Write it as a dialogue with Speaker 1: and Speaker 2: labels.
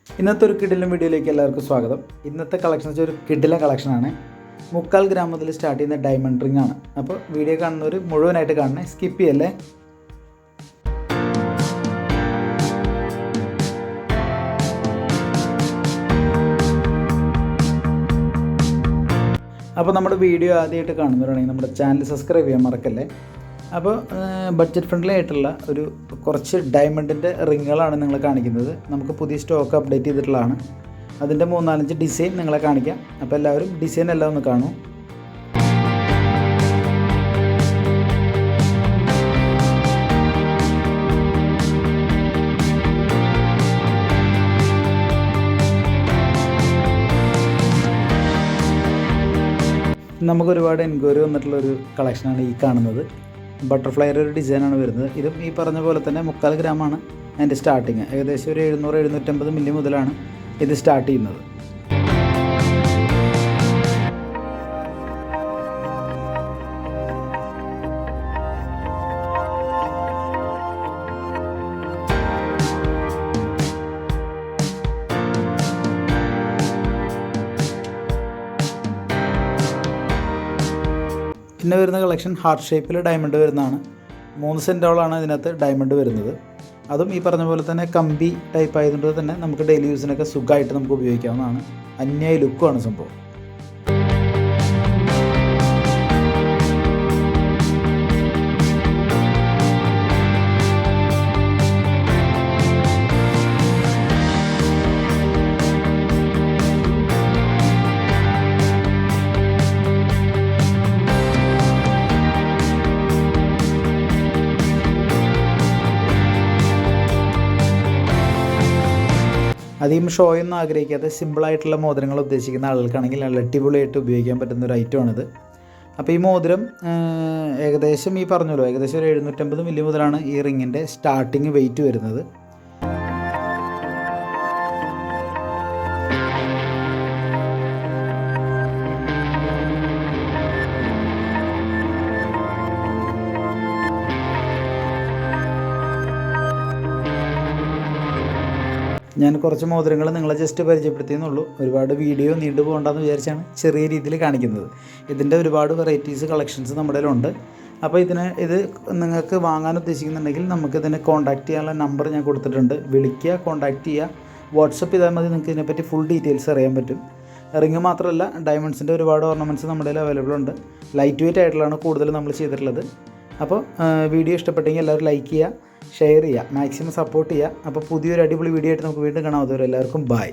Speaker 1: ഇന്നത്തെ ഒരു കിടിലൻ വീഡിയോയിലേക്ക് എല്ലാവർക്കും സ്വാഗതം. ഇന്നത്തെ കളക്ഷൻ വെച്ചാൽ ഒരു കിടിലൻ കളക്ഷനാണ്. 3/4 ഗ്രാം മുതൽ സ്റ്റാർട്ട് ചെയ്യുന്ന ഡയമണ്ട് റിംഗ് ആണ്. അപ്പോൾ വീഡിയോ കാണുന്നവർ മുഴുവനായിട്ട് കാണണേ, സ്കിപ്പ് ചെയ്യല്ലേ. അപ്പോൾ നമ്മുടെ വീഡിയോ ആദ്യമായിട്ട് കാണുന്നവരാണെങ്കിൽ നമ്മുടെ ചാനൽ സബ്സ്ക്രൈബ് ചെയ്യാൻ മറക്കല്ലേ. അപ്പോൾ ബഡ്ജറ്റ് ഫ്രണ്ട്ലി ആയിട്ടുള്ള ഒരു കുറച്ച് ഡയമണ്ടിൻ്റെ റിങ്ങുകളാണ് നിങ്ങളെ കാണിക്കുന്നത്. നമുക്ക് പുതിയ സ്റ്റോക്ക് അപ്ഡേറ്റ് ചെയ്തിട്ടുള്ളതാണ്. അതിൻ്റെ 3-4 ഡിസൈൻ നിങ്ങളെ കാണിക്കാം. അപ്പോൾ എല്ലാവരും ഡിസൈൻ എല്ലാം ഒന്ന് കാണൂ. നമുക്കൊരുപാട് എൻക്വയറി വന്നിട്ടുള്ളൊരു കളക്ഷനാണ് ഈ കാണുന്നത്. ബട്ടർഫ്ലൈയുടെ ഒരു ഡിസൈനാണ് വരുന്നത്. ഇതും ഈ പറഞ്ഞ പോലെ തന്നെ 3/4 ഗ്രാമാണ് അതിൻ്റെ സ്റ്റാർട്ടിങ്. ഏകദേശം ഒരു 700-750 മില്ലി മുതലാണ് ഇത് സ്റ്റാർട്ട് ചെയ്യുന്നത്. പിന്നെ വരുന്ന കളക്ഷൻ ഹാർട്ട് ഷേപ്പിൽ ഡയമണ്ട് വരുന്നതാണ്. 3 സെൻറ്റോളാണ് ഇതിനകത്ത് ഡയമണ്ട് വരുന്നത്. അതും ഈ പറഞ്ഞ പോലെ തന്നെ കമ്പി ടൈപ്പ് ആയതുകൊണ്ട് തന്നെ നമുക്ക് ഡെയിലി യൂസിനൊക്കെ സുഖമായിട്ട് നമുക്ക് ഉപയോഗിക്കാവുന്നതാണ്. അന്യായ ലുക്കുമാണ് സംഭവം. അധികം ഷോയൊന്നും ആഗ്രഹിക്കാതെ സിമ്പിളായിട്ടുള്ള മോതിരങ്ങൾ ഉദ്ദേശിക്കുന്ന ആളുകൾക്കാണെങ്കിൽ നല്ല അടിപൊളിയായിട്ട് ഉപയോഗിക്കാൻ പറ്റുന്ന ഒരു ഐറ്റമാണിത്. അപ്പോൾ ഈ മോതിരം ഏകദേശം ഈ പറഞ്ഞല്ലോ ഏകദേശം ഒരു 750 മില്ലി മുതലാണ് ഈ റിങ്ങിൻ്റെ സ്റ്റാർട്ടിങ് വെയിറ്റ് വരുന്നത്. ഞാൻ കുറച്ച് മോതിരങ്ങൾ നിങ്ങളെ ജസ്റ്റ് പരിചയപ്പെടുത്തിയെന്നുള്ളൂ. ഒരുപാട് വീഡിയോ നീണ്ടു പോകണ്ടെന്ന് വിചാരിച്ചാണ് ചെറിയ രീതിയിൽ കാണിക്കുന്നത്. ഇതിൻ്റെ ഒരുപാട് വെറൈറ്റീസ് കളക്ഷൻസ് നമ്മുടെ കയ്യിലുണ്ട്. അപ്പോൾ ഇത് നിങ്ങൾക്ക് വാങ്ങാൻ ഉദ്ദേശിക്കുന്നുണ്ടെങ്കിൽ നമുക്കിതിനെ കോൺടാക്റ്റ് ചെയ്യാനുള്ള നമ്പർ ഞാൻ കൊടുത്തിട്ടുണ്ട്. വിളിക്കുക, കോൺടാക്റ്റ് ചെയ്യുക, വാട്സപ്പ് ചെയ്താൽ മതി. നിങ്ങൾക്ക് ഇതിനെപ്പറ്റി ഫുൾ ഡീറ്റെയിൽസ് അറിയാൻ പറ്റും. റിങ് മാത്രമല്ല, ഡയമണ്ട്സിൻ്റെ ഒരുപാട് ഓർണമെൻറ്റ്സ് നമ്മുടെ കയ്യിൽ അവൈലബിൾ ഉണ്ട്. ലൈറ്റ് വെയിറ്റ് ആയിട്ടുള്ളതാണ് കൂടുതൽ നമ്മൾ ചെയ്തിട്ടുള്ളത്. അപ്പോൾ വീഡിയോ ഇഷ്ടപ്പെട്ടെങ്കിൽ എല്ലാവരും ലൈക്ക് ചെയ്യുക, ഷെയർ ചെയ്യുക, മാക്സിമം സപ്പോർട്ട് ചെയ്യുക. അപ്പോൾ പുതിയൊരു അടിപൊളി വീഡിയോ ആയിട്ട് നമുക്ക് വീണ്ടും കാണാം. അതുവരെ എല്ലാവർക്കും ബൈ.